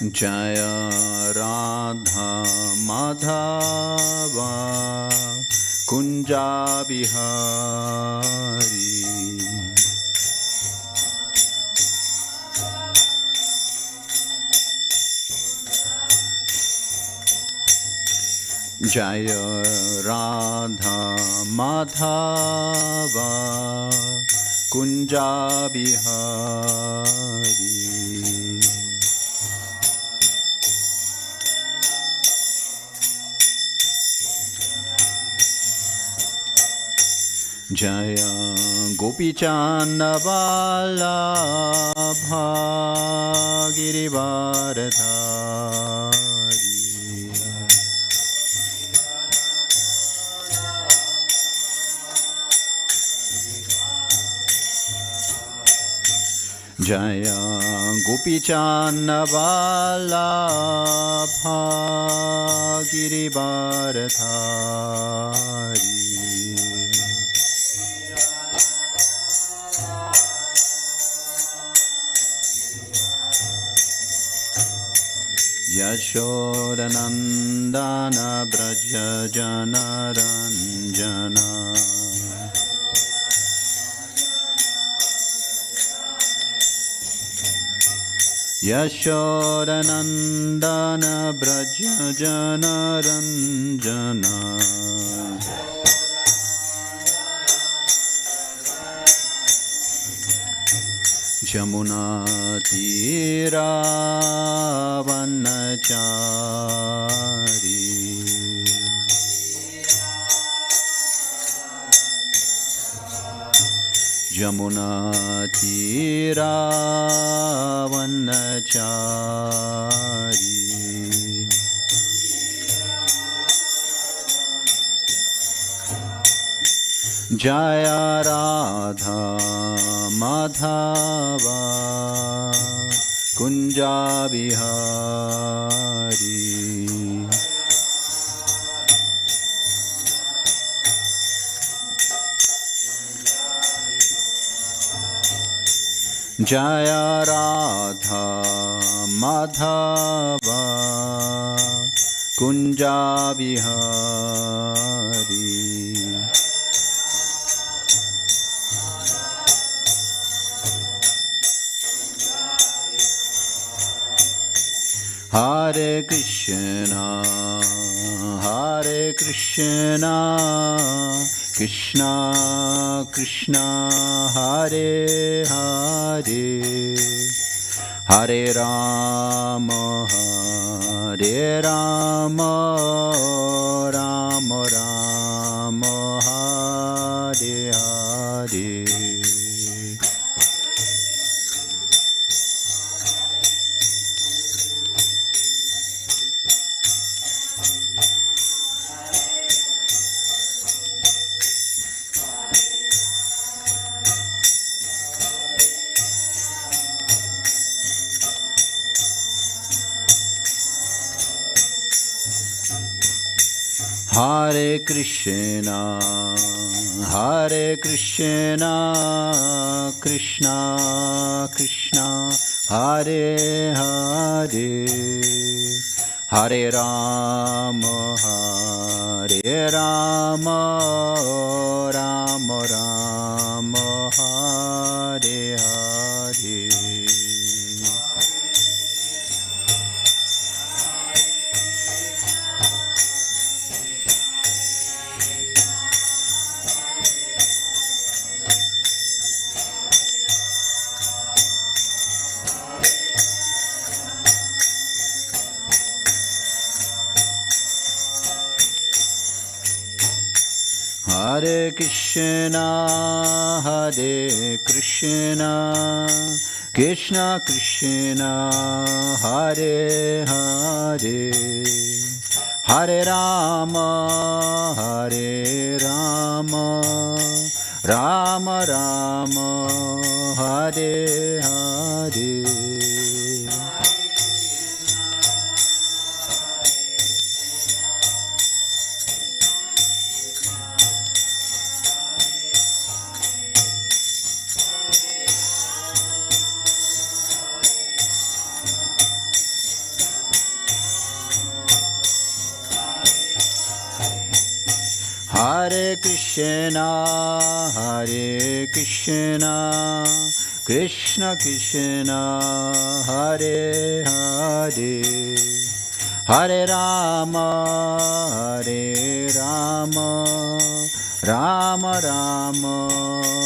Jaya Radha Madhava Kunja Bihari. Jaya Radha Madhava Kunja Bihari. Jaya Gopi Chanda Vallabha Girivardhari. Jaya Gopi Chanda Vallabha Girivardhari. Yashodanandana Braja Janaranjana. Yashodanandana Braja Janaranjana. Jamuna Tira Vanachari. Jamuna Tira Vanachari. Jaya Radha Madhava Kunja Bihari. Jaya Radha Madhava Kunja Bihari. Hare Krishna, Hare Krishna, Krishna Krishna, Hare Hare, Hare Rama, Hare Rama, Rama Rama, Hare Hare. Hare Krishna, Hare Krishna, Krishna Krishna, Hare Hare, Hare Rama, Hare Rama, Rama Rama, Hare Hare. Hare Krishna, Hare Krishna, Krishna Krishna, Hare Hare, Hare Rama, Hare Rama, Rama Rama, Hare Hare. Hare Krishna, Hare Krishna, Krishna Krishna, Hare Hare, Hare Rama, Hare Rama, Rama Rama,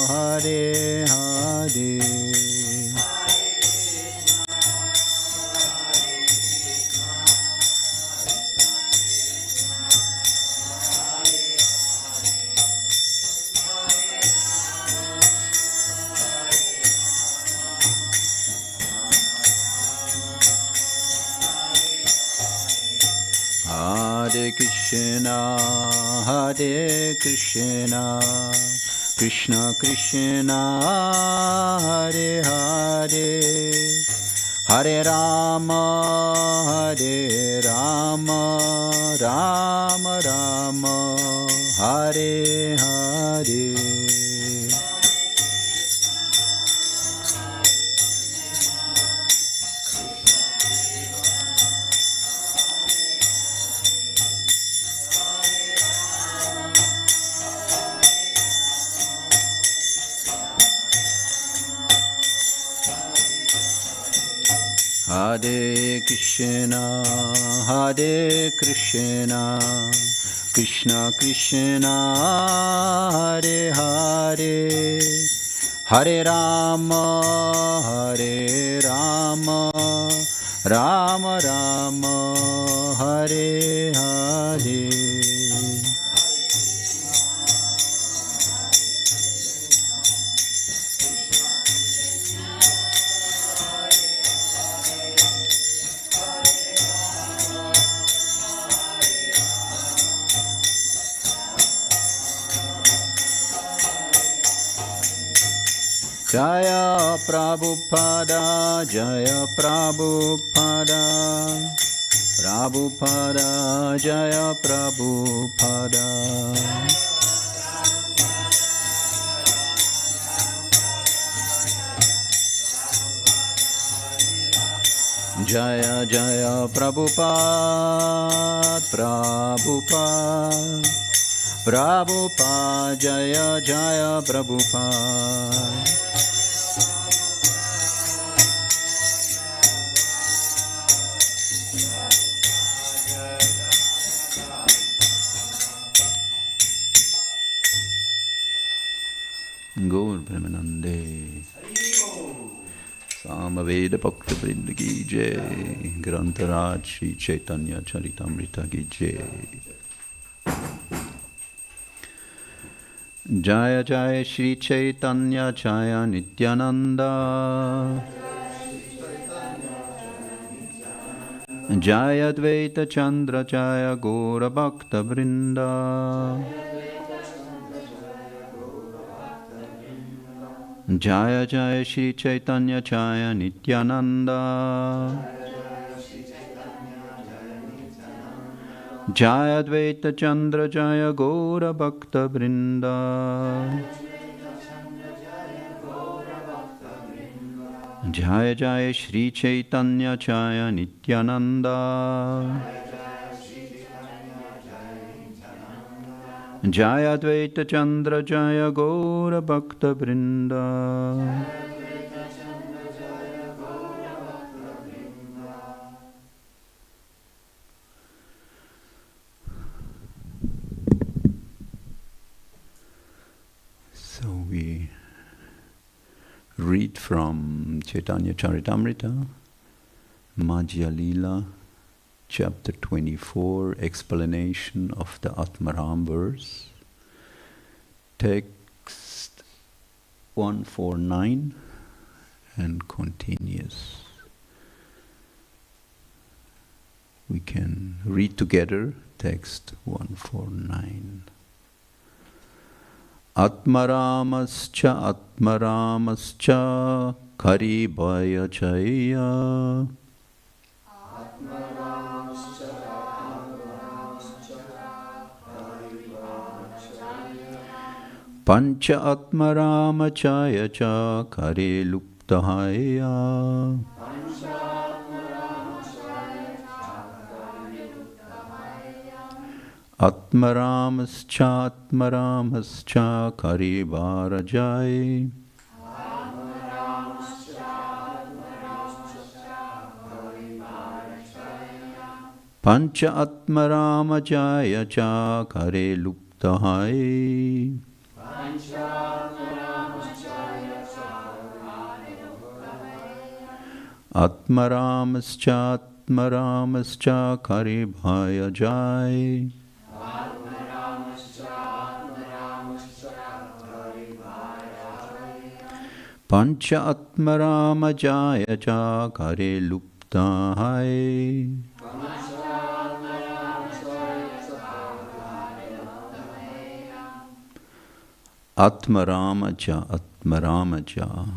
Hare Hare. Hare Krishna, Hare Krishna, Krishna Krishna, Hare Hare, Hare Rama, Hare Rama, Rama Rama, Hare Hare. Hare Krishna, Hare Krishna, Krishna Krishna, Hare Hare, Hare Rama, Hare Rama, Rama Rama, Hare Hare. Jaya Prabhupada, Jaya Prabhupada, Prabhupada, Jaya Prabhupada. Jaya Jaya Prabhupada, Prabhupada, Prabhupada, Jaya Jaya Prabhupada. Gaur Premanande Samaveda Bhakta Vrinda ki jai, Grantaraj Shri Chaitanya Charitamrita ki jai. Jaya Jaya Shri Chaitanya Jaya Nityananda, Jaya Dvaita Chandra Jaya Gora Bhakta Vrinda, Jaya Jaya Shri Chaitanya Jaya Nityananda, Jaya Dvaita Chandra Jaya Gora Bhakta Vrinda, Jaya Jaya Shri Chaitanya Jaya Nityananda, Jaya Dvaita Chandra Jaya Gora Bhakta Vrinda. So we read from Chaitanya Charitamrita, Madhya Lila, Chapter 24, explanation of the Atmaram verse, text 149, and continues. We can read together text 149. Atmaramascha Atmaramascha Karibaya Chaya Pancha Atmarama Chaya Cha Kare Luptahaya Atmaramascha Atmaramascha Karivarajai. Pancha Atmaramajaya cha Kare Luptahai. Atmaramascha Atmaramascha Kare Bhayajai. Pancha Atmaramajaya cha Kare Luptahai. Atmaramaja, Atmaramaja.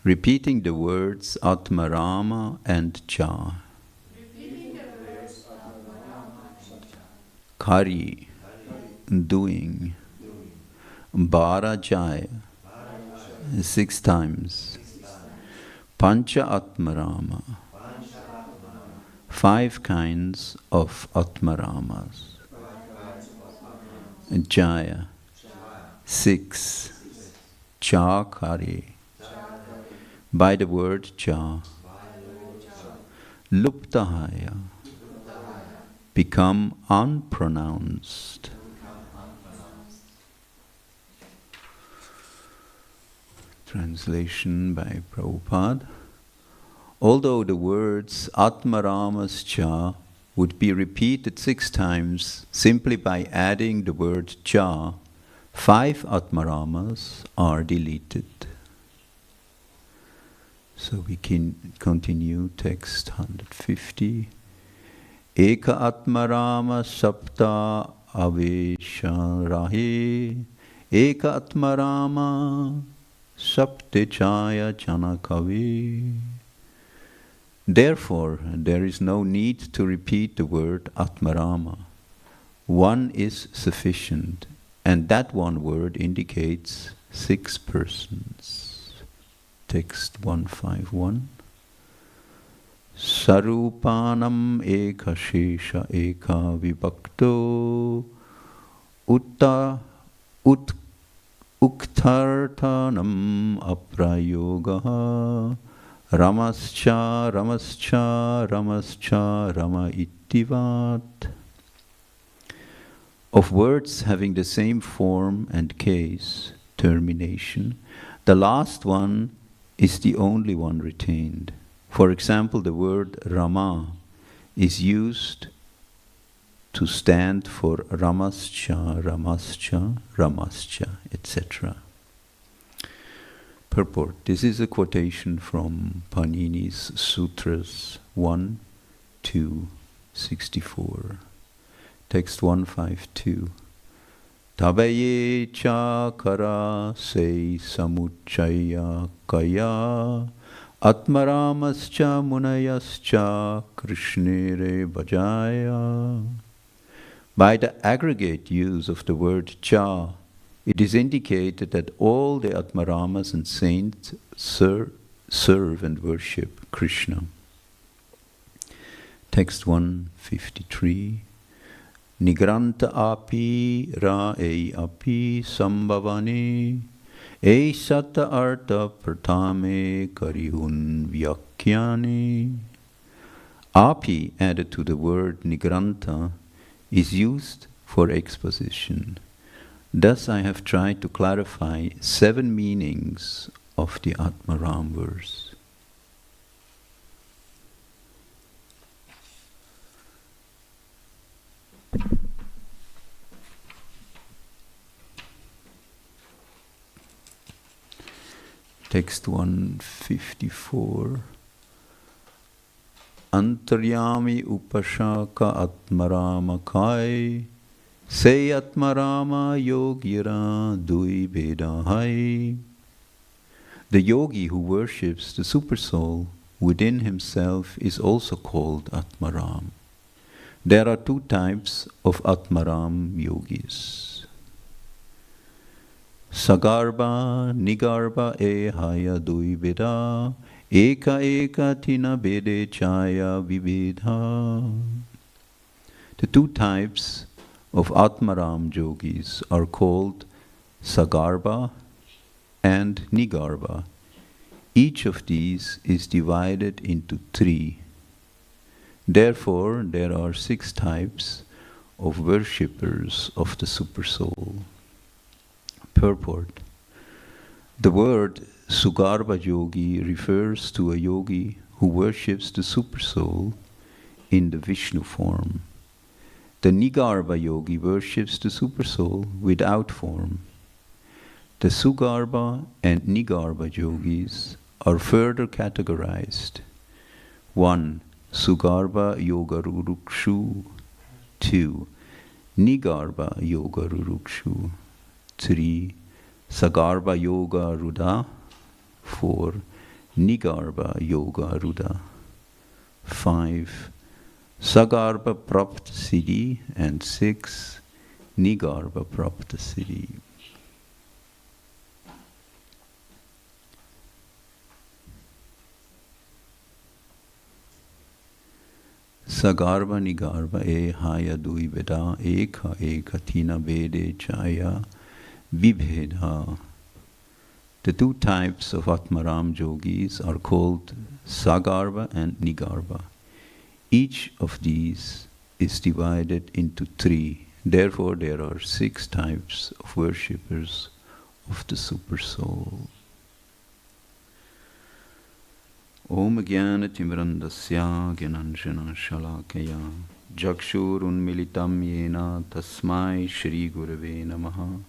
Repeating the words Atmarama and Cha. Kari, doing. Bharajaya, 6 times. Pancha Atmarama, 5 kinds of Atmaramas. Jaya, 6. Cha Kari, by the word Cha. Luptahaya, become unpronounced. Translation by Prabhupada. Although the words Atmaramascha would be repeated 6 times simply by adding the word Cha, 5 Atmaramas are deleted. So we can continue text 150. Eka Atmarama Sapta Avesha Rahe. Eka Atmarama Sapte Chaya Chanakavi. Therefore, there is no need to repeat the word Atmarama. One is sufficient, and that one word indicates 6 persons. Text 151. Sarupanam eka shesha eka vibhakto uktartanam aprayogaha Ramascha, Ramascha, Ramascha, Rama ittivat. Of words having the same form and case, termination, the last one is the only one retained. For example, the word Rama is used to stand for Ramascha, Ramascha, Ramascha, etc. Purport. This is a quotation from Panini's Sutras 1, 2, 64. Text 152. Tabaye cha kara se samuchaya kaya atmaramascha munayascha krishnere bhajaya. By the aggregate use of the word cha, it is indicated that all the Atmaramas and saints serve and worship Krishna. Text 153. Nigranta api ra ei api sambhavani ei sata artha pratame karihun vyakyani. Api added to the word Nigranta is used for exposition. Thus I have tried to clarify 7 meanings of the Atmaram verse. Text 154. Antaryami upashaka atmarama kai Se Atmarama yogira dui vedahai. The yogi who worships the Supersoul within himself is also called Atmaram. There are 2 types of Atmaram yogis. Sagarbha, Nigarbha ehaya dui veda, eka eka tina vede chaya vivedha. The two types of Atmaram yogis are called Sagarbha and Nigarbha. Each of these is divided into three. Therefore, there are 6 types of worshippers of the Supersoul. Purport. The word Sugarbha yogi refers to a yogi who worships the Supersoul in the Vishnu form. The Nigarbha yogi worships the Supersoul without form. The Sugarbha and Nigarbha yogis are further categorized. 1. Sugarbha Yoga Rurukshu. 2. Nigarbha Yoga Rurukshu. 3. Sagarbha Yoga Ruda. 4. Nigarbha Yoga Ruda. 5. Sagarbha Prapta Siddhi. And 6. Nigarbha Prapta Siddhi. Sagarbha Nigarbha haya dui veda eka ekatina vede chaya vibhedha. The two types of Atmaram yogis are called Sagarbha and Nigarbha. Each of these is divided into 3. Therefore, there are 6 types of worshippers of the Supersoul. Om Jnana Timrandasya Gyananjana Shalakaya Jakshur Unmilitam Yena Tasmai Shri Gurave Namaha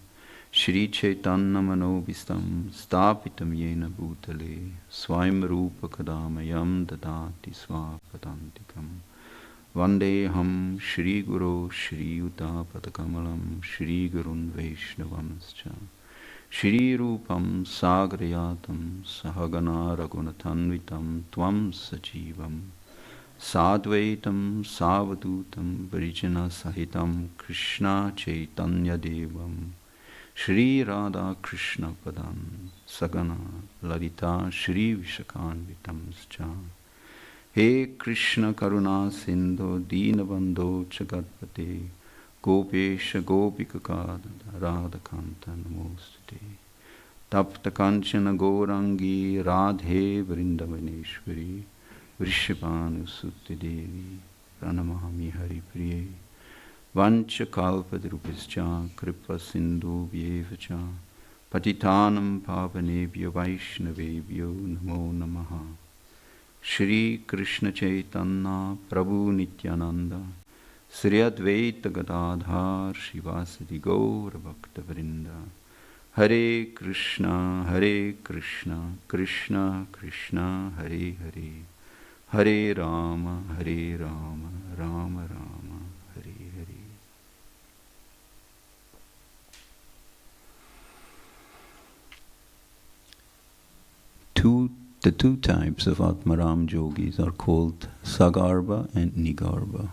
Shri Chaitanya Manobhistam Stapitam Yena Bhutale Swayam Rupa Kadamayam Dadati Swapadantikam Vandeham Shri Guru Shri Yuta Padakamalam Shri Gurun Vaishnavamscha Shri Rupam Sagrayatam Sahagana Raghunathanvitam Tvam Sajivam Sadvaitam Savadutam Varijana Sahitam Krishna Chaitanya Devam Shri Radha Krishna Padam Sagana Lalita Shri Vishakanvitamscha He Krishna Karuna Sindhu Dinabandho Chagatpate Gopesha Gopika Radha Kanta Namostute Tapta Kanchana Gourangi Radhe Vrindavaneshwari Vrishabhanu Sutti Devi Pranamami Hari Priye Vancha Kalpadrupischa Kripa Sindhu Vyevacha Patitanam Pavanebhyo Vaishnavebhyo Namo Namaha Shri Krishna Chaitanya Prabhu Nityananda Sri Advaita Gadadhar Shivasadi Gaura Bhakta Vrinda Hare Krishna Krishna Krishna Hare Hare Hare Rama Rama Rama Hare Hare. The two types of Atmaram yogis are called Sagarbha and Nigarbha.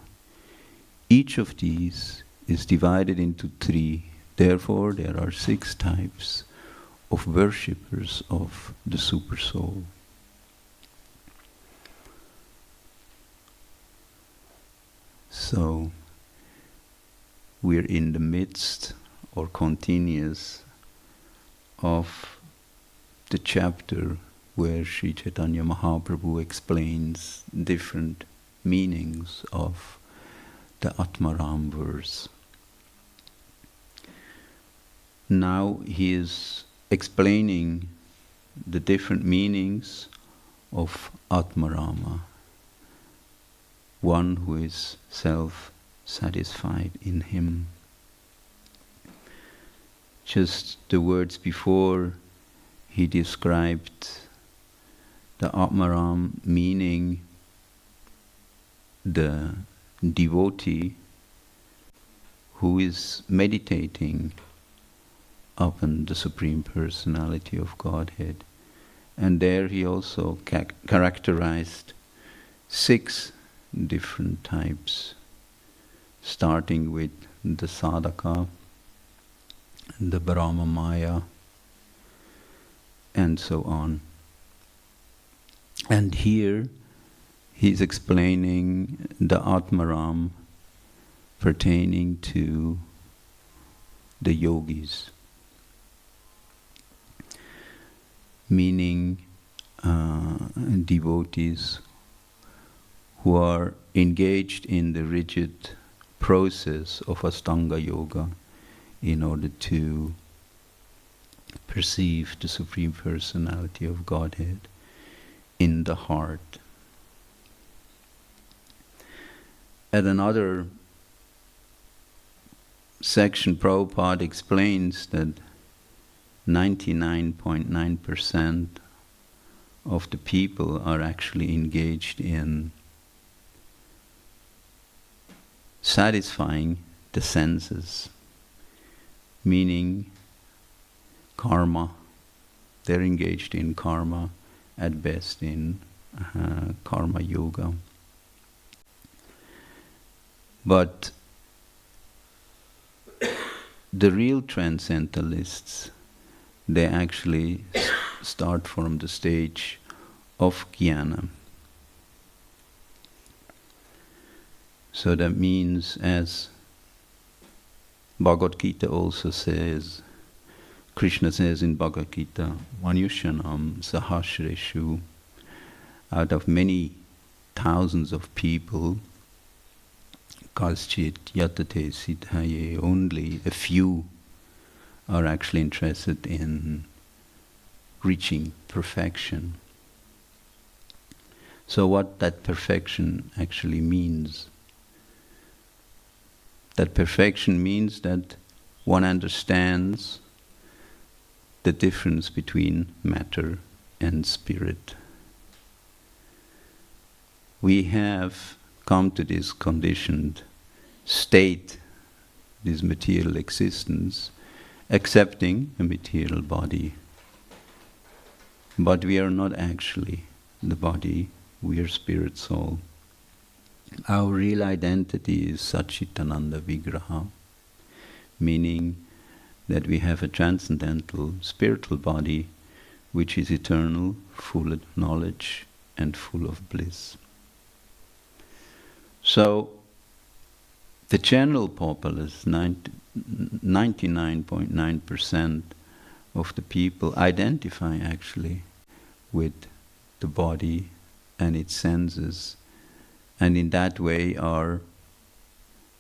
Each of these is divided into 3. Therefore, there are 6 types of worshippers of the Supersoul. So, we're in the midst or continuous of the chapter where Sri Chaitanya Mahaprabhu explains different meanings of the Atmaram verse. Now he is explaining the different meanings of Atmarama, one who is self-satisfied in him. Just the words before, he described the Atmaram meaning the devotee who is meditating upon the Supreme Personality of Godhead. And there he also characterized 6 different types, starting with the sadhaka, the Brahma Maya, and so on. And here he's explaining the Atmaram pertaining to the yogis, meaning devotees who are engaged in the rigid process of Astanga Yoga in order to perceive the Supreme Personality of Godhead in the heart. At another section, Prabhupada explains that 99.9% of the people are actually engaged in satisfying the senses, meaning karma. They're engaged in karma, at best in karma yoga. But the real transcendentalists, they actually start from the stage of jnana. So that means, as Bhagavad Gita also says, Krishna says in Bhagavad Gita, Manushanam Sahasreshu, out of many thousands of people, Kaschit Yatate Siddhaye, only a few are actually interested in reaching perfection. So what that perfection actually means? That perfection means that one understands the difference between matter and spirit. We have come to this conditioned state, this material existence, accepting a material body. But we are not actually the body, we are spirit soul. Our real identity is Satchitananda Vigraha, meaning that we have a transcendental spiritual body which is eternal, full of knowledge and full of bliss. So, the general populace, 99.9% of the people identify actually with the body and its senses, and in that way are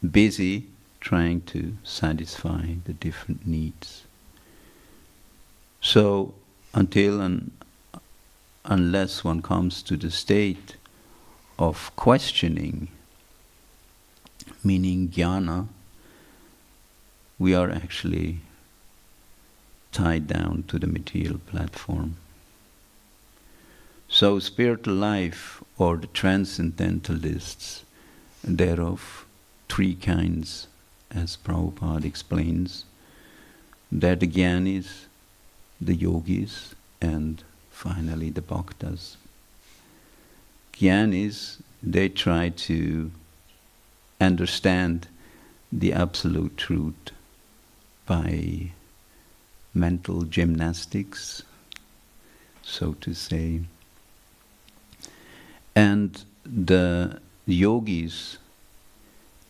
busy trying to satisfy the different needs. So, until and unless one comes to the state of questioning, meaning jnana, we are actually tied down to the material platform. So spiritual life, or the transcendentalists, thereof three kinds, as Prabhupada explains, that the jnanis, the yogis, and finally the bhaktas. Jnanis, they try to understand the absolute truth by mental gymnastics, so to say. And the yogis,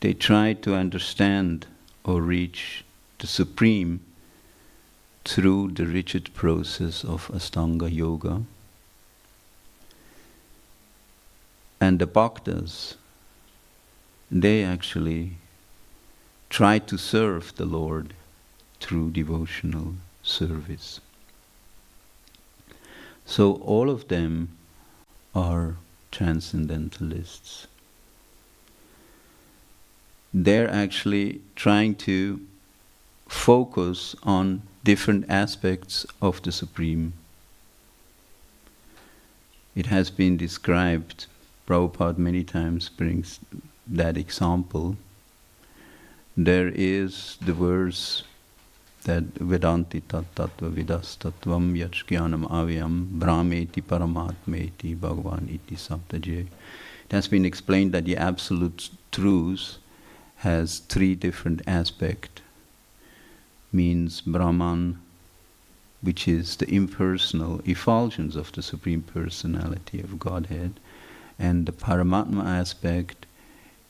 they try to understand or reach the Supreme through the rigid process of Astanga Yoga. And the bhaktas, they actually try to serve the Lord through devotional service. So all of them are transcendentalists. They're actually trying to focus on different aspects of the Supreme. It has been described, Prabhupada many times brings that example. There is the verse that Vedanti tattva vidas tattvam yachjnanam avyam brahmeti paramatmeti bhagavan iti saptaje. It has been explained that the absolute truth has three different aspects. Means Brahman, which is the impersonal effulgence of the Supreme Personality of Godhead, and the Paramatma aspect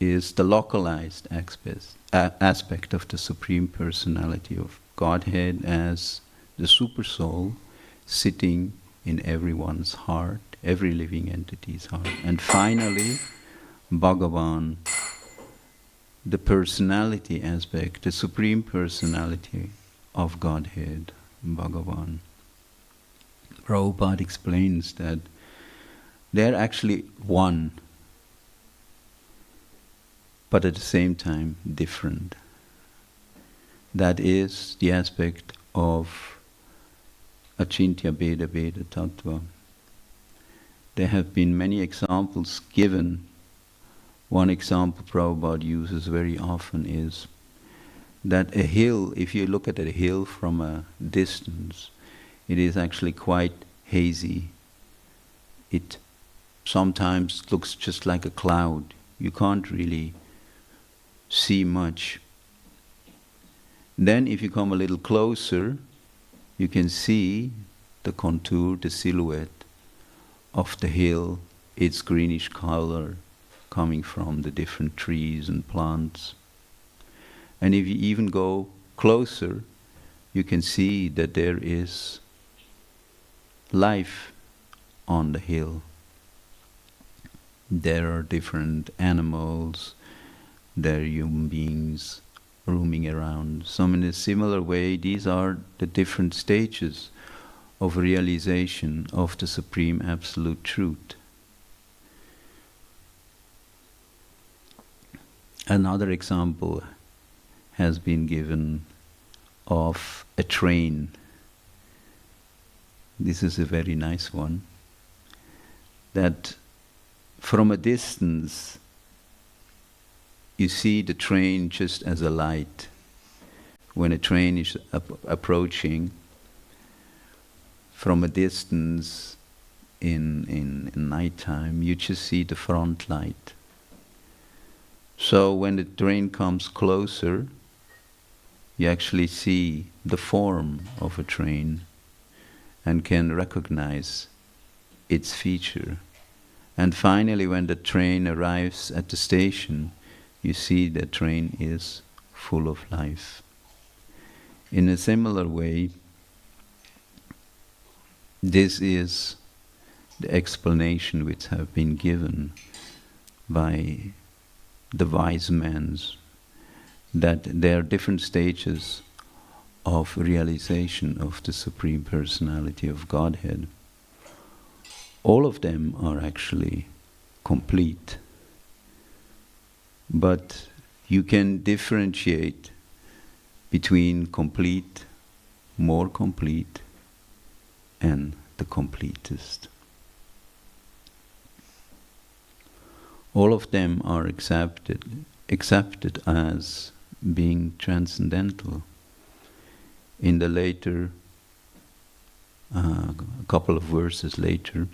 is the localized aspect of the Supreme Personality of Godhead as the Supersoul sitting in everyone's heart, every living entity's heart. And finally, Bhagavan, the personality aspect, the Supreme Personality of Godhead, Bhagavan. Prabhupada explains that they're actually one, but at the same time different. That is the aspect of Achintya Bheda Bheda Tattva. There have been many examples given. One example Prabhupada uses very often is that a hill, if you look at a hill from a distance, it is actually quite hazy. It sometimes looks just like a cloud. You can't really see much. Then if you come a little closer, you can see the contour, the silhouette of the hill, its greenish color coming from the different trees and plants. And if you even go closer, you can see that there is life on the hill. There are different animals, there are human beings roaming around. So in a similar way, these are the different stages of realization of the Supreme Absolute Truth. Another example has been given of a train. This is a very nice one. That from a distance, you see the train just as a light. When a train is approaching from a distance in nighttime, you just see the front light. So when the train comes closer, you actually see the form of a train and can recognize its feature. And finally, when the train arrives at the station, you see the train is full of life. In a similar way, this is the explanation which have been given by the wise men, that there are different stages of realization of the Supreme Personality of Godhead. All of them are actually complete. But you can differentiate between complete, more complete, and the completest. All of them are accepted as being transcendental. In the later, a couple of verses later,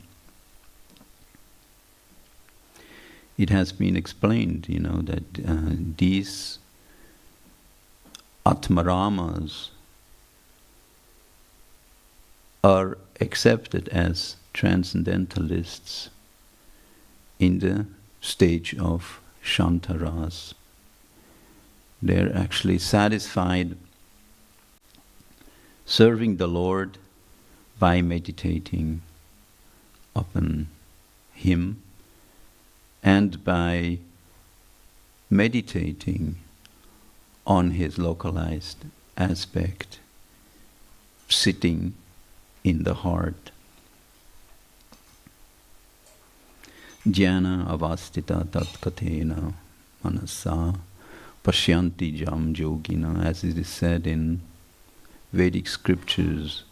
it has been explained, that these Atmaramas are accepted as transcendentalists in the stage of Shantaras. They're actually satisfied serving the Lord by meditating upon Him and by meditating on His localized aspect, sitting in the heart. Jnana avastita tatkatena manasa pashyanti jam yogina, as it is said in Vedic scriptures.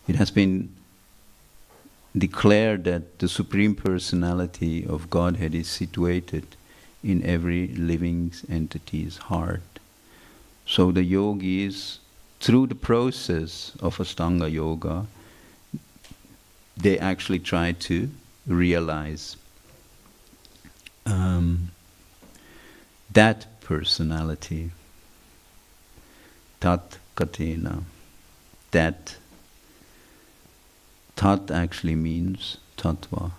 It has been declared that the Supreme Personality of Godhead is situated in every living entity's heart. So the yogis, through the process of Ashtanga Yoga, they actually try to realize that personality, tat katena. That tat actually means tattva,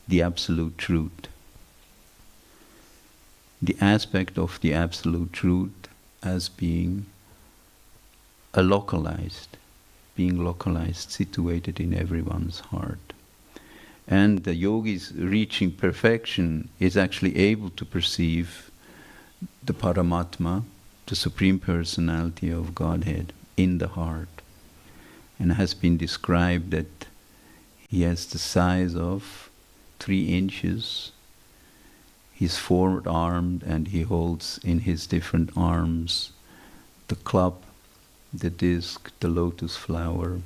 the absolute truth. the aspect of the Absolute Truth as being localized, situated in everyone's heart. And the yogis reaching perfection is actually able to perceive the Paramatma, the Supreme Personality of Godhead, in the heart. And it has been described that he has the size of 3 inches. He's four-armed and he holds in his different arms the club, the disc, the lotus flower,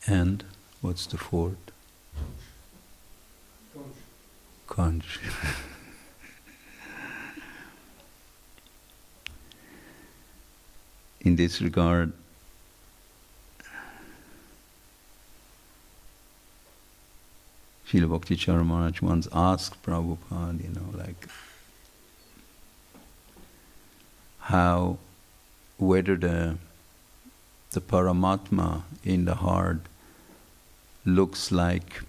and what's the fourth? Conch. In this regard, Srila Bhaktichara Maharaj once asked Prabhupada, whether the Paramatma in the heart looks like,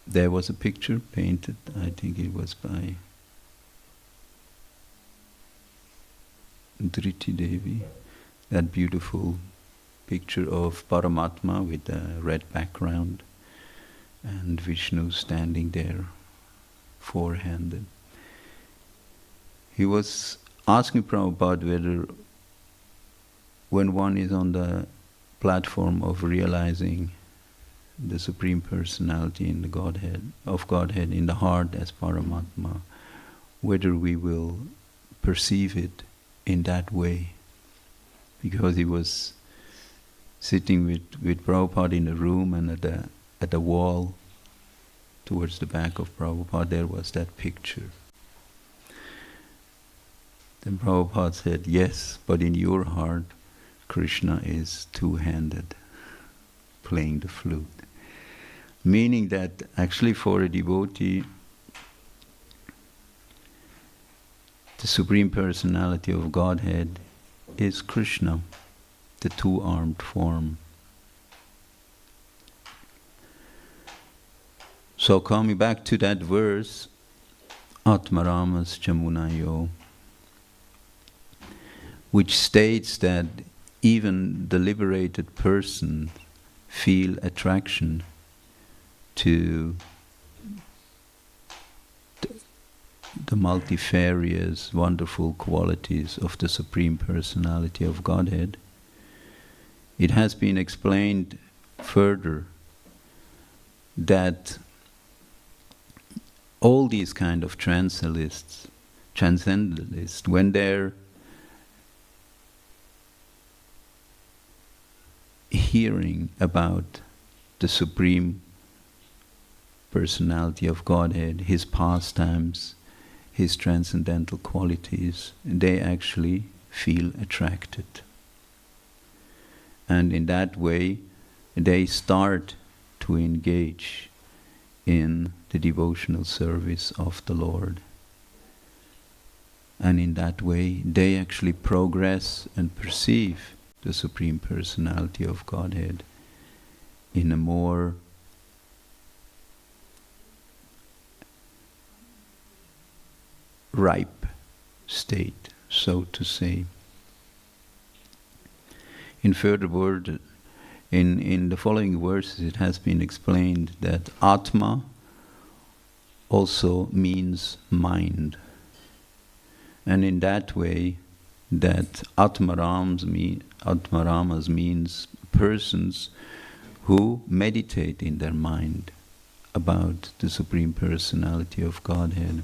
there was a picture painted, I think it was by Dhriti Devi, that beautiful picture of Paramatma with a red background and Vishnu standing there, four-handed. He was asking Prabhupada whether when one is on the platform of realizing the Supreme Personality in the Godhead in the heart as Paramatma, whether we will perceive it in that way. Because he was sitting with Prabhupada in a room, and at the wall towards the back of Prabhupada there was that picture. Then Prabhupada said, yes, but in your heart Krishna is two-handed, playing the flute. Meaning that actually for a devotee, the Supreme Personality of Godhead is Krishna, the two-armed form. So coming back to that verse, Atmaramas Chamunayo, which states that even the liberated person feel attraction to the multifarious, wonderful qualities of the Supreme Personality of Godhead. It has been explained further that all these kind of transcendentalists, when they're hearing about the Supreme Personality of Godhead, His pastimes, His transcendental qualities, they actually feel attracted. And in that way, they start to engage in the devotional service of the Lord. And in that way, they actually progress and perceive the Supreme Personality of Godhead in a more ripe state, so to say. In further word, in the following verses it has been explained that Atma also means mind. And in that way, that Atmaramas means persons who meditate in their mind about the Supreme Personality of Godhead.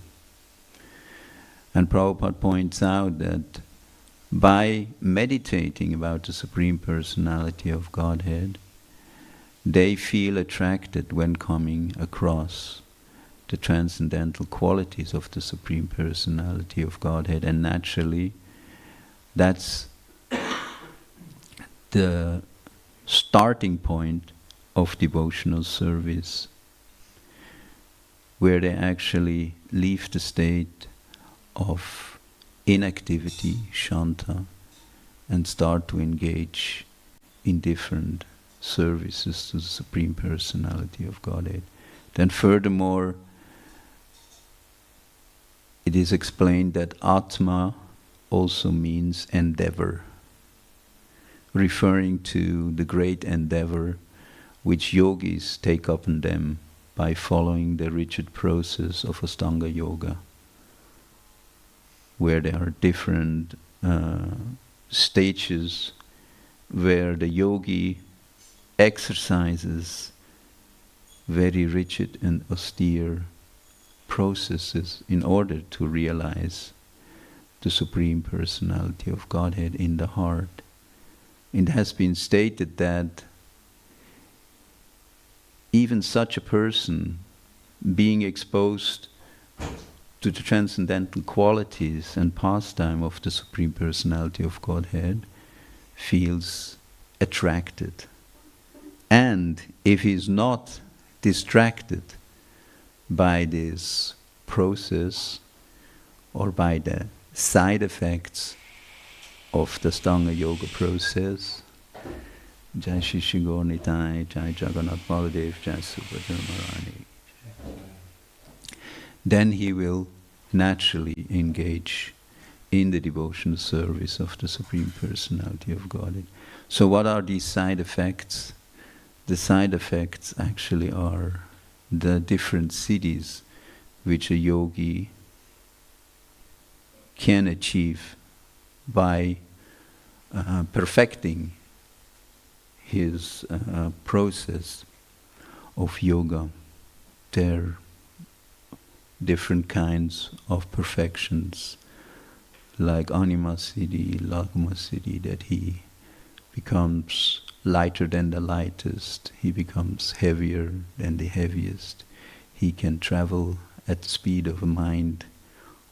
And Prabhupada points out that by meditating about the Supreme Personality of Godhead, they feel attracted when coming across the transcendental qualities of the Supreme Personality of Godhead, and naturally that's the starting point of devotional service, where they actually leave the state of inactivity, shanta, and start to engage in different services to the Supreme Personality of Godhead. Then furthermore, it is explained that Atma also means endeavor, referring to the great endeavor which yogis take upon them by following the rigid process of Astanga Yoga, where there are different stages where the yogi exercises very rigid and austere processes in order to realize the Supreme Personality of Godhead in the heart. It has been stated that even such a person, being exposed to the transcendental qualities and pastime of the Supreme Personality of Godhead, feels attracted. And if he is not distracted by this process or by the side effects of the Astanga Yoga process, Jai Shri Shri Gaur Nitai, Jai Jagannath Baladev, Jai Subhadra Maharani, then he will naturally engage in the devotional service of the Supreme Personality of Godhead. So what are these side effects? The side effects actually are the different siddhis which a yogi can achieve by perfecting his process of yoga. There are different kinds of perfections, like Anima Siddhi, Lagma Siddhi, that he becomes lighter than the lightest, he becomes heavier than the heaviest, he can travel at the speed of a mind,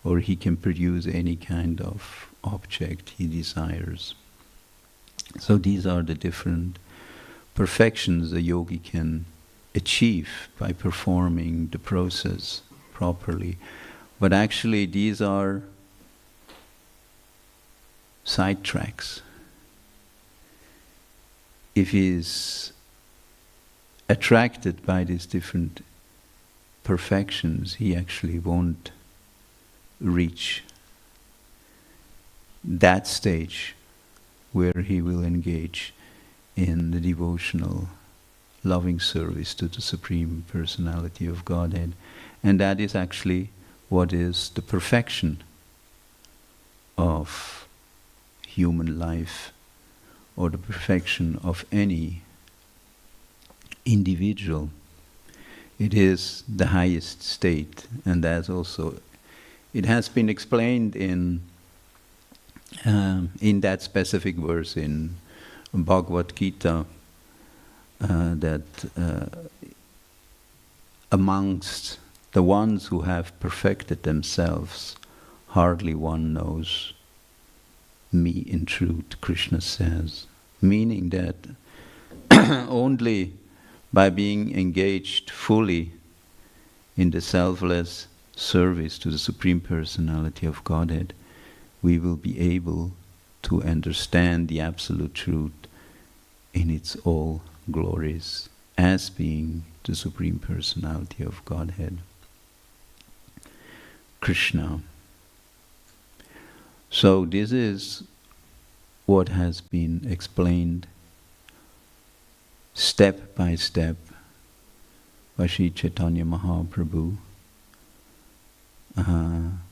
or he can produce any kind of object he desires. So these are the different perfections a yogi can achieve by performing the process properly. But actually these are sidetracks. If he is attracted by these different perfections, he actually won't reach that stage where he will engage in the devotional loving service to the Supreme Personality of Godhead. And that is actually what is the perfection of human life, or the perfection of any individual. It is the highest state, and that's also, it has been explained in that specific verse in Bhagavad Gita, that amongst the ones who have perfected themselves, hardly one knows me in truth, Krishna says. Meaning that only by being engaged fully in the selfless service to the Supreme Personality of Godhead, we will be able to understand the Absolute Truth in its all glories as being the Supreme Personality of Godhead, Krishna. So this is what has been explained step by step by Sri Chaitanya Mahaprabhu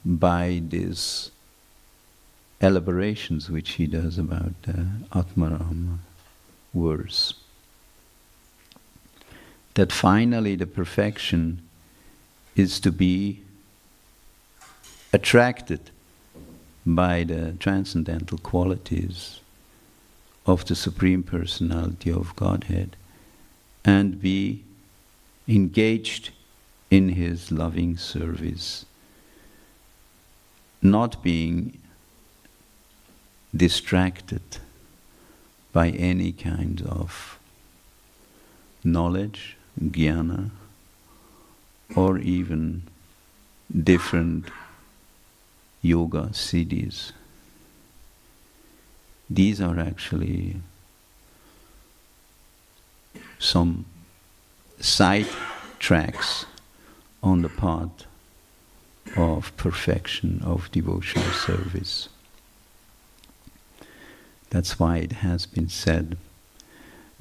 by these elaborations which he does about the Atmaram verse. That finally the perfection is to be attracted by the transcendental qualities of the Supreme Personality of Godhead and be engaged in his loving service, not being distracted by any kind of knowledge, jnana, or even different yoga siddhis. These are actually some side tracks on the path of perfection of devotional service. That's why it has been said,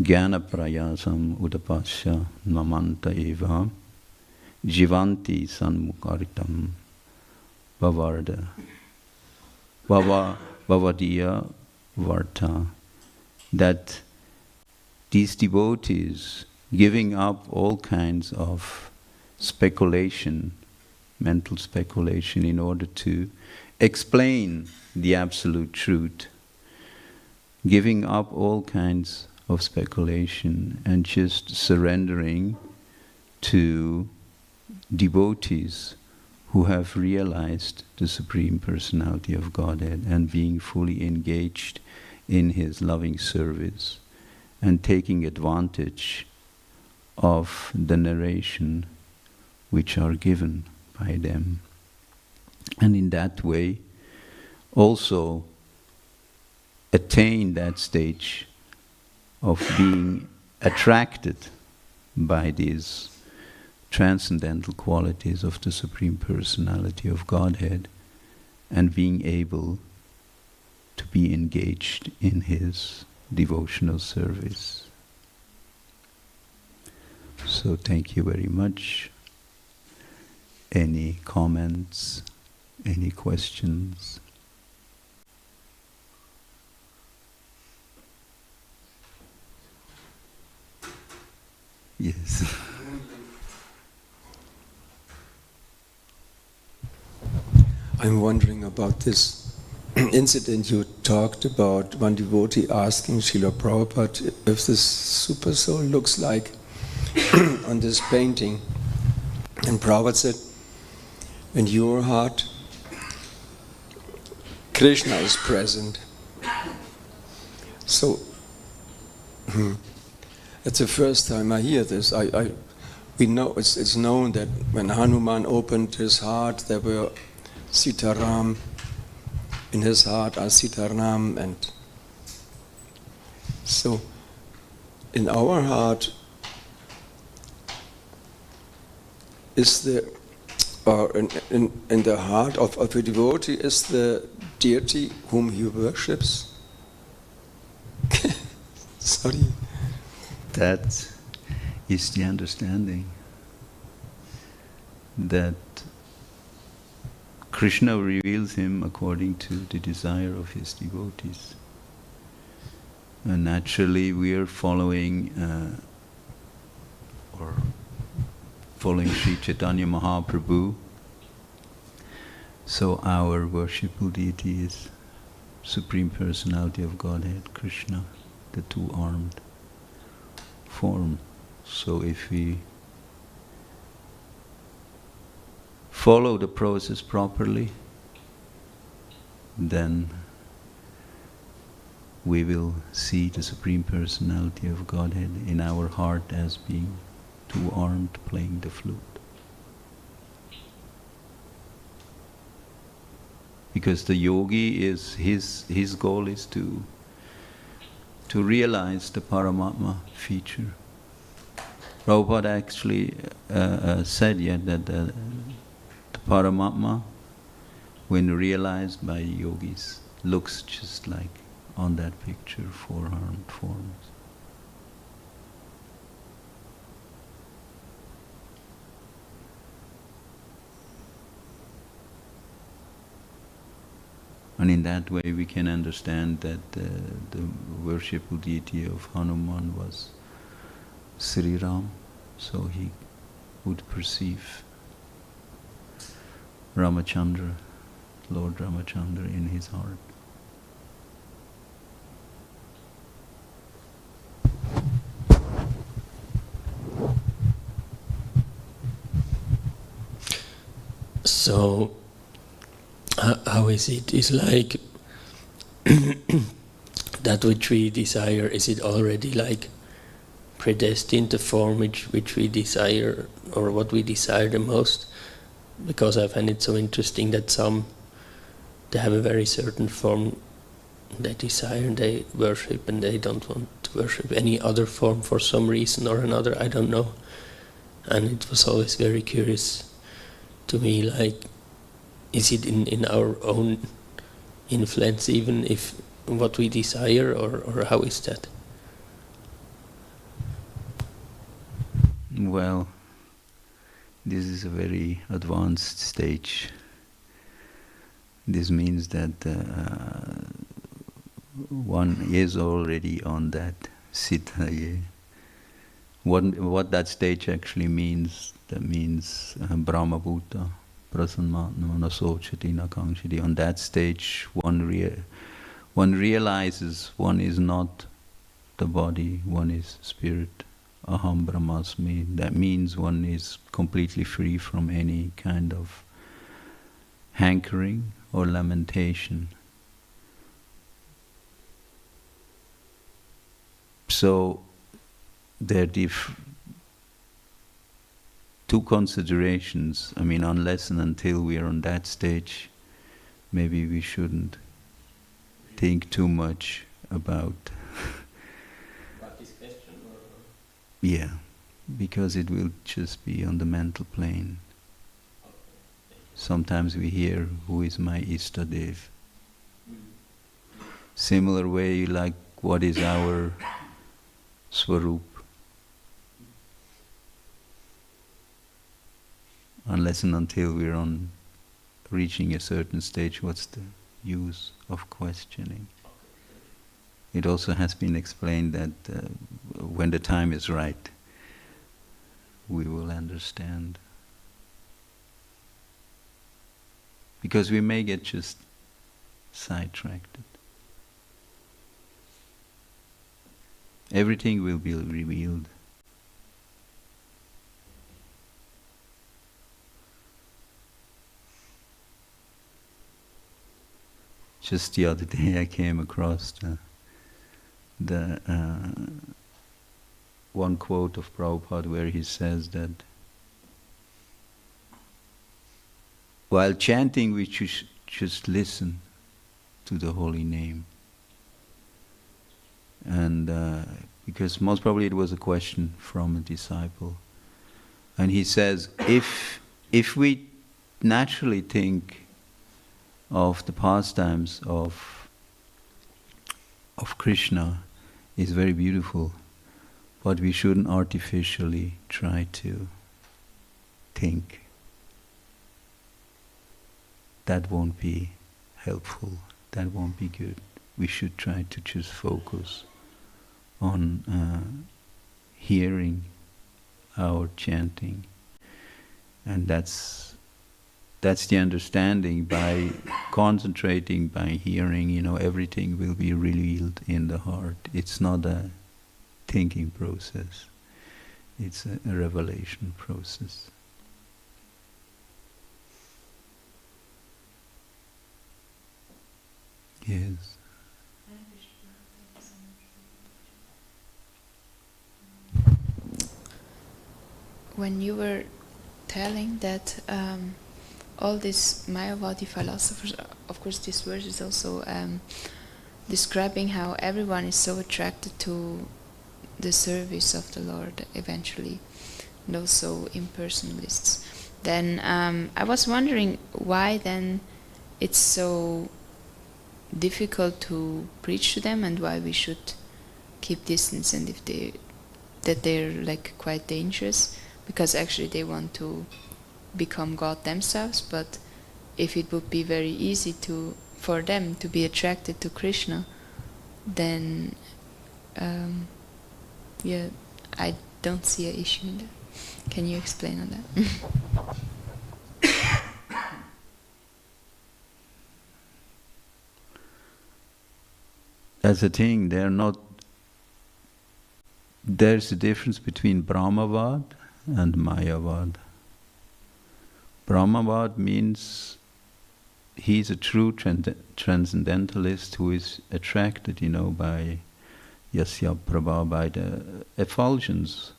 Jnana prayasam udapasya namanta eva jivanti sanmukaritam bhavadiya varta, that these devotees, giving up all kinds of speculation, mental speculation, in order to explain the absolute truth, giving up all kinds of speculation and just surrendering to devotees who have realized the Supreme Personality of Godhead and being fully engaged in His loving service and taking advantage of the narration which are given by them. And in that way also attain that stage of being attracted by these transcendental qualities of the Supreme Personality of Godhead and being able to be engaged in His devotional service. So thank you very much. Any comments? Any questions? Yes. I'm wondering about this incident you talked about, one devotee asking Srila Prabhupada if this super soul looks like on this painting. And Prabhupada said, in your heart, Krishna is present. So, it's the first time I hear this. We know it's known that when Hanuman opened his heart, there were Sitaram. In his heart are Sitaram, and so in our heart is the, or in the heart of a devotee is the deity whom he worships. Sorry. That is the understanding, that Krishna reveals him according to the desire of his devotees. And naturally we are following Sri Chaitanya Mahaprabhu. So our worshipful deity is Supreme Personality of Godhead, Krishna, the two-armed form. So if we follow the process properly, then we will see the Supreme Personality of Godhead in our heart as being two-armed, playing the flute. Because the yogi is his goal is to realize the Paramatma feature. Prabhupada actually said that the Paramatma, when realized by yogis, looks just like on that picture, four-armed forms. And in that way we can understand that the worshipful deity of Hanuman was Sri Ram, so he would perceive Ramachandra, Lord Ramachandra, in his heart. So, how is it? Is like that which we desire, is it already like predestined, the form which we desire, or what we desire the most? Because I find it so interesting that some, they have a very certain form they desire and they worship, and they don't want to worship any other form for some reason or another, I don't know. And it was always very curious to me, like, is it in our own influence, even if what we desire, or how is that? Well, this is a very advanced stage. This means that one is already on that siddha. What that stage actually means, that means Brahma Bhuta, Prasanmatma, Nasochati, Nakangshati. On that stage, one realizes one is not the body, one is spirit. Aham Brahmasmi. That means one is completely free from any kind of hankering or lamentation. So there are two considerations. I mean, unless and until we are on that stage, maybe we shouldn't think too much about this question, or? Yeah, because it will just be on the mental plane. Sometimes we hear, who is my Istadev? Similar way, like, what is our Swarup? Unless and until we're on reaching a certain stage, what's the use of questioning? It also has been explained that when the time is right, we will understand. Because we may get just sidetracked. Everything will be revealed. Just the other day I came across the one quote of Prabhupada where he says that while chanting we should just listen to the holy name. And because most probably it was a question from a disciple. And he says, if we naturally think of the pastimes of Krishna is very beautiful, but we shouldn't artificially try to think. That won't be helpful, that won't be good. We should try to just focus on hearing our chanting. And that's the understanding. By concentrating, by hearing, everything will be revealed in the heart. It's not a thinking process. It's a revelation process. Yes. When you were telling that all these Mayavadi philosophers, of course this verse is also describing how everyone is so attracted to the service of the Lord eventually, and also impersonalists. Then I was wondering why then it's so difficult to preach to them, and why we should keep distance, and if they're like quite dangerous, because actually they want to become God themselves. But if it would be very easy for them to be attracted to Krishna, then I don't see an issue in that. Can you explain on that? That's the thing, there's a difference between Brahmavad and Mayavad. Brahmavad means he's a true transcendentalist who is attracted, by Yasya Prabha, by the effulgence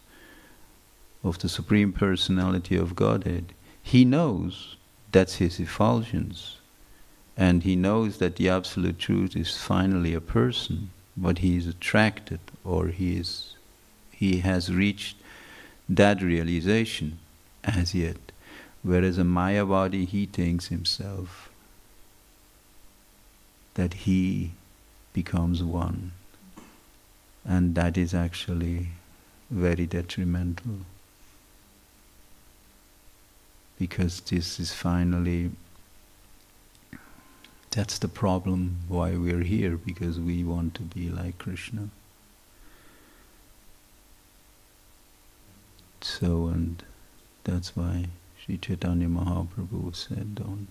of the Supreme Personality of Godhead. He knows that's his effulgence. And he knows that the Absolute Truth is finally a person, but he is attracted, or he has reached that realization as yet. Whereas a Mayavadi, he thinks himself that he becomes one. And that is actually very detrimental. Because this is finally, that's the problem why we're here, because we want to be like Krishna. So, and that's why Sri Chaitanya Mahaprabhu said, don't.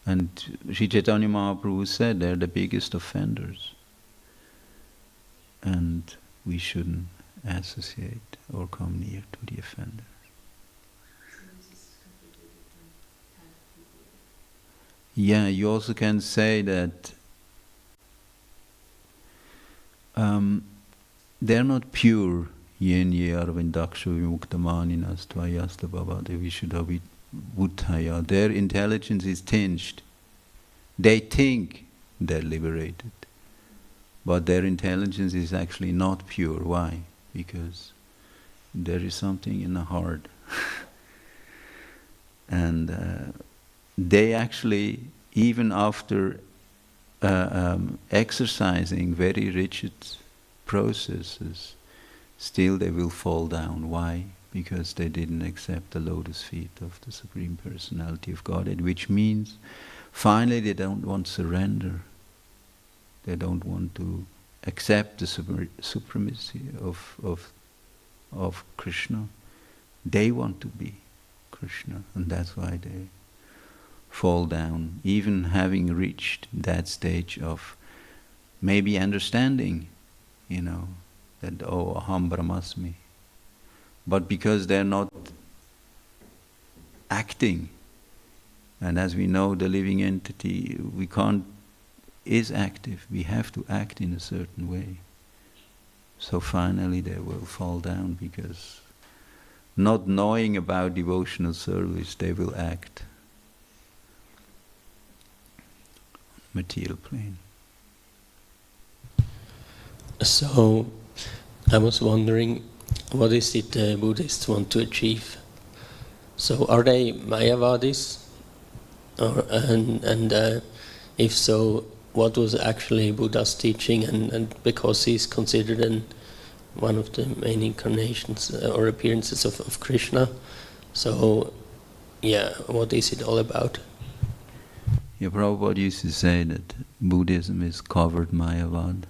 And Sri Chaitanya Mahaprabhu said they're the biggest offenders. And we shouldn't associate or come near to the offender. Yeah, you also can say that they're not pure. Yen ye arvindaksha vimuktamaninas tvayasta bhavade vishuddha buddhaya. Their intelligence is tinged. They think they're liberated. But their intelligence is actually not pure. Why? Because there is something in the heart. And they actually, even after exercising very rigid processes, still they will fall down. Why? Because they didn't accept the lotus feet of the Supreme Personality of Godhead, which means finally they don't want surrender. They don't want to accept the supremacy of Krishna. They want to be Krishna, and that's why they fall down, even having reached that stage of maybe understanding, that, oh, aham brahmasmi. But because they're not acting, and as we know, the living entity, is active. We have to act in a certain way. So finally they will fall down, because not knowing about devotional service, they will act material plane. So, I was wondering, what is it Buddhists want to achieve? So, are they Mayavadis? And if so, what was actually Buddha's teaching? And because he's considered one of the main incarnations or appearances of Krishna, so, yeah, what is it all about? Yeah, Prabhupada used to say that Buddhism is covered Mayavad,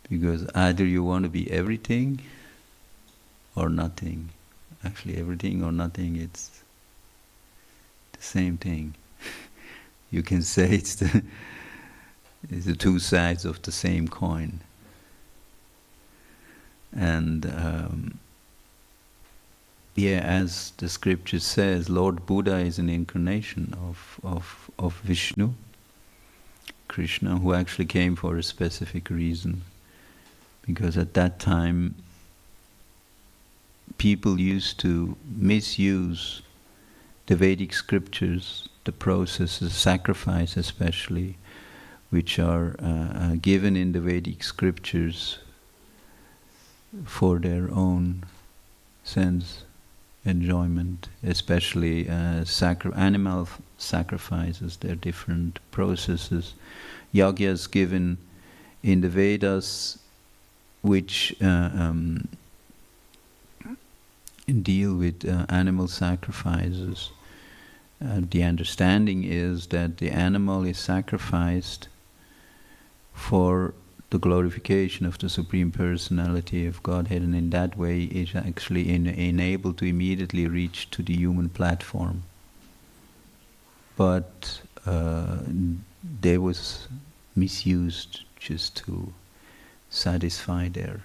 because either you want to be everything or nothing. Actually, everything or nothing, it's the same thing. You can say it's the two sides of the same coin. And as the scripture says, Lord Buddha is an incarnation of Vishnu, Krishna, who actually came for a specific reason. Because at that time, people used to misuse the Vedic scriptures, the processes, sacrifice especially, which are given in the Vedic scriptures for their own sense enjoyment, especially animal sacrifices. There are different processes. Yagyas given in the Vedas, which deal with animal sacrifices. The understanding is that the animal is sacrificed for the glorification of the Supreme Personality of Godhead, and in that way is actually enabled to immediately reach to the human platform. But they was misused just to satisfy their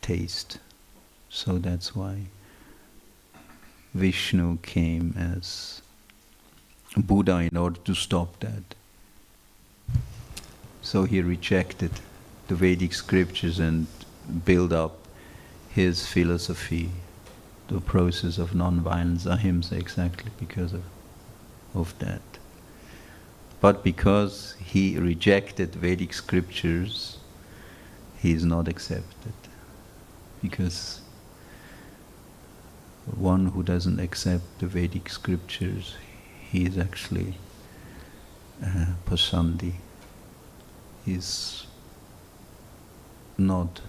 taste. So that's why Vishnu came as Buddha in order to stop that. So he rejected the Vedic scriptures and built up his philosophy, the process of non-violence, ahimsa, exactly because of that. But because he rejected Vedic scriptures, he is not accepted. Because one who doesn't accept the Vedic scriptures, he is actually pasandi. He's not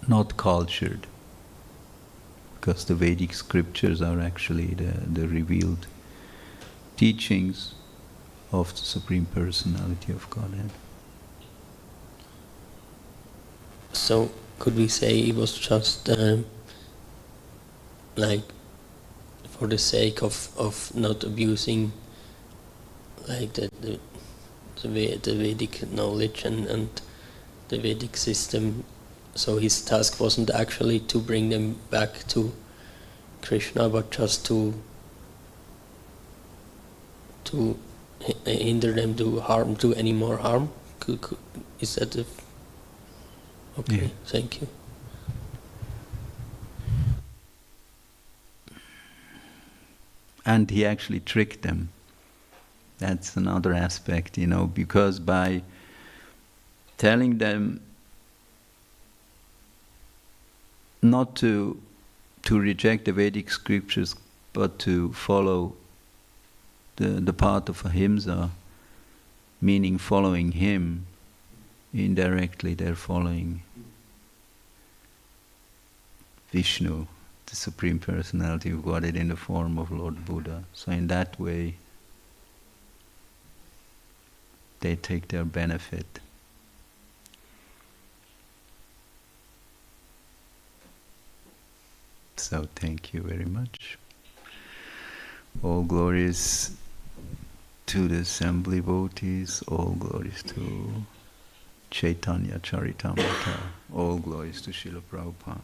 not cultured, because the Vedic scriptures are actually the revealed teachings of the Supreme Personality of Godhead. So could we say it was just like for the sake of not abusing like the Vedic knowledge and the Vedic system, so his task wasn't actually to bring them back to Krishna, but just to hinder them to do any more harm? Is that the... Okay, Yeah. thank you. And he actually tricked them. That's another aspect, because by telling them not to reject the Vedic scriptures, but to follow the path of ahimsa, meaning following him, indirectly they're following Vishnu, the Supreme Personality of Godhead in the form of Lord Buddha. So in that way, they take their benefit. So thank you very much. All glories to the assembly devotees, all glories to Chaitanya Charitamrita, all glories to Srila Prabhupada.